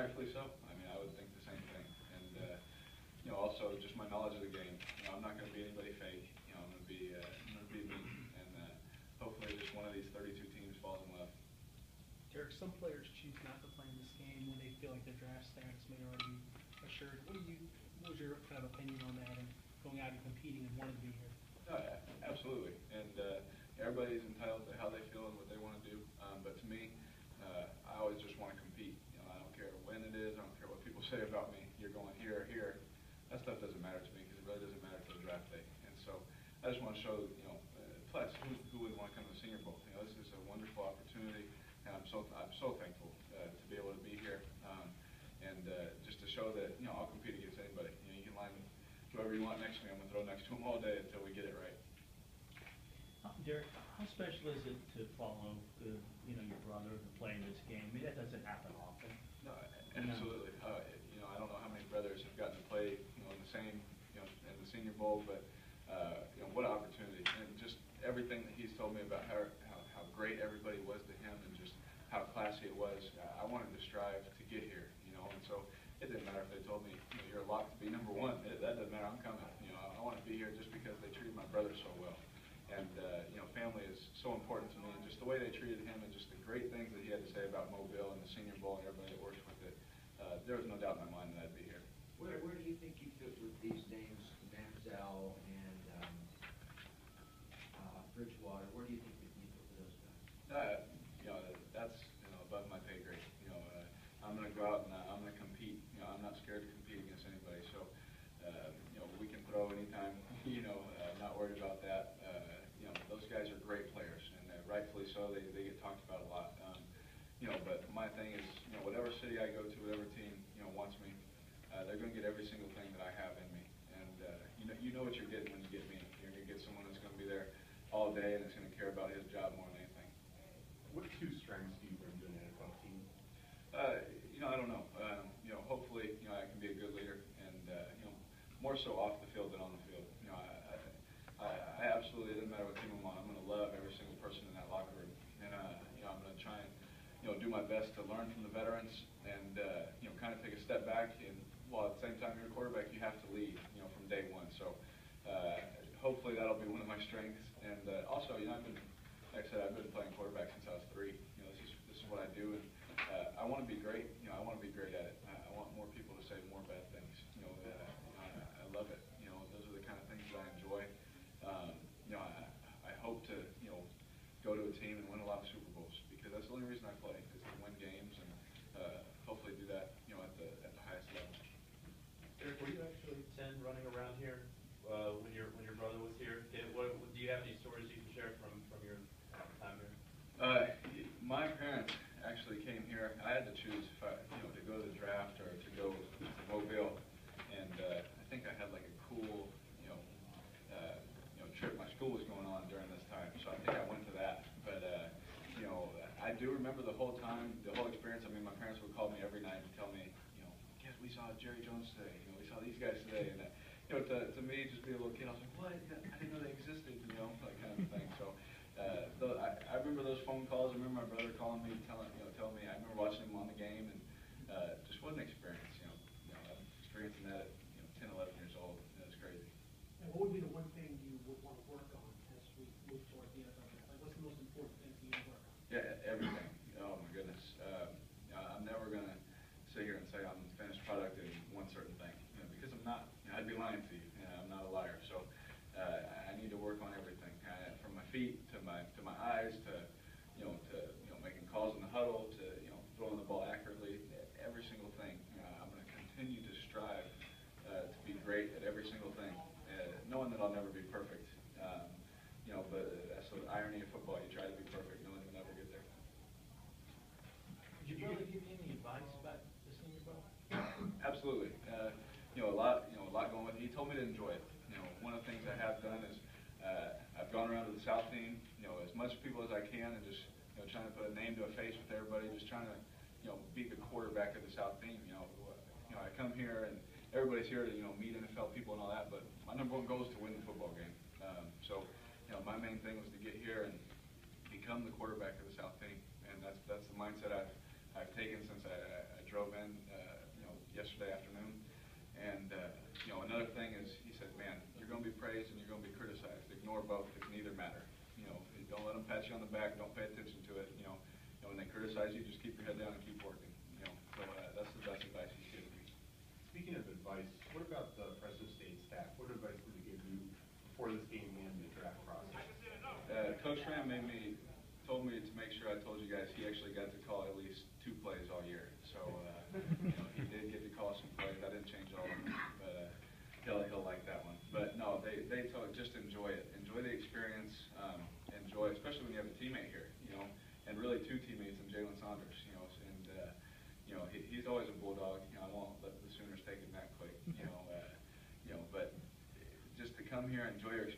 rightfully so. I mean, I would think the same thing. And also just my knowledge of the game. I'm not going to be anybody fake. I'm going to be me. And hopefully, just one of these 32 teams falls in love. Derek, some players choose not to play in this game when they feel like their draft status may already be assured. What was your kind of opinion on that and going out and competing and wanting to be here? Absolutely. And everybody's entitled to how they feel and what they want to do. But to me, I always just want to compete. I don't care when it is. I don't care what people say about me. You're going here or here. That stuff doesn't matter to me because it really doesn't matter to the draft day. And so I just want to show, plus who would want to come to the Senior Bowl? This is a wonderful opportunity, and I'm so thankful to be able to be here, and just to show that I'll compete against anybody. You can line whoever you want next to me. I'm gonna throw next to them all day until we get it right. Derek, how special is it to follow your brother to play in this game? I mean, that doesn't happen often. No, absolutely. I don't know how many brothers have gotten to play, in the same, in the Senior Bowl, but what an opportunity, and just everything that he's told me about how great everybody was to him, and just how classy it was. I wanted to strive to get here, and so it didn't matter if they told me, you're locked to be number one. That doesn't matter. I'm coming. I want to be here just because they treated my brother so well. And, family is so important to me, and just the way they treated him and just the great things that he had to say about Mobile and the Senior Bowl and everybody that works with it, there was no doubt in my mind that I'd be here. Where do you think you fit with these names, Manziel and Bridgewater? Where do you think you fit with those guys? That's above my pay grade. I'm going to go out and I'm going to compete. I'm not scared to compete against anybody. So, we can throw anytime. Not worried about that. Those guys are great players, and rightfully so. They get talked about a lot. But my thing is, whatever city I go to, whatever team wants me, they're going to get every single thing that I have in me. And you know what you're getting when you get me. You're going to get someone that's going to be there all day and is going to care about his job more than anything. What two strengths do you bring to an NFL team? I don't know. Hopefully, I can be a good leader, and more so off the field than on the field. I absolutely, it doesn't matter what team I'm on. I'm going to love every single person in that locker room, and I'm going to try and do my best to learn from the veterans, and kind of take a step back. And while at the same time you're a quarterback, you have to lead, from day one. So hopefully that'll be one of my strengths. And also, I've been, like I said, I've been playing quarterback since I was 3. This is what I do, and I want to be great. I want to be great at it. I want more people to say more bad things. I love it. Those are the kind of things that I enjoy. I hope to, go to a team and win a lot of Super Bowls, because that's the only reason I play, is to win games and hopefully do that, at the highest level. Derek, were you actually 10 running around here when your brother was here? Do you have any stories you can share from your time here? My parents actually came here. I had to choose if to go to the draft or to go to Mobile, and I think I had like a cool trip. My school was going on during this time, so I think I went to that. But I do remember the whole time, the whole experience. I mean, my parents would call me every night and tell me, guess we saw Jerry Jones today. We saw these guys today, and to me, just be a little kid, I was like, what? I didn't know they existed. That kind of thing. So I remember those phone calls. I remember my brother calling me, telling me. I remember watching him on the game, and just what an experience. Experiencing that at 10, 11 years old. It's crazy. And what would be the one thing you would want to work on as we move toward the NFL draft? Like, what's the most important thing for you to work on? Yeah, everything. Oh my goodness. I'm never gonna sit here and say I'm the finished product in one certain thing, because I'm not. I'd be lying to you. I'm not a liar. So I need to work on everything, from my feet to my eyes to making calls in the huddle to throwing the ball accurately. Every single thing. I'm going to continue to strive to be great at every single thing, knowing that I'll never be perfect. But that's the irony of football. You try to be perfect, knowing you'll never get there. Did your brother give you any advice about the Senior Bowl? Absolutely. A lot going with it. He told me to enjoy it. One of the things I have done is I've gone around to the South team, as much people as I can, and just trying to put a name to a face with everybody, just trying to be the quarterback of the South team. I come here and everybody's here to meet NFL people and all that, but my number one goal is to win the football game. So my main thing was to get here and become the quarterback of the South team, and that's the mindset I've taken since I drove in don't let them pat you on the back, don't pay attention to it, when they criticize you, just keep your head down and keep working, so that's the best advice he's given me. Speaking of advice, what about the Fresno State staff? What advice did they give you before this game and the draft process? Coach Ram told me to make sure I told you guys he actually got to call at least 2 plays all year. So he did get to call some plays. I didn't change all of them, but he'll like that one. But no, they told just enjoy it, enjoy the experience, enjoy, especially when you have a teammate here, and really 2 teammates in Jalen Saunders, and he's always a bulldog. I won't let the Sooners take him that quick, but just to come here, enjoy your experience.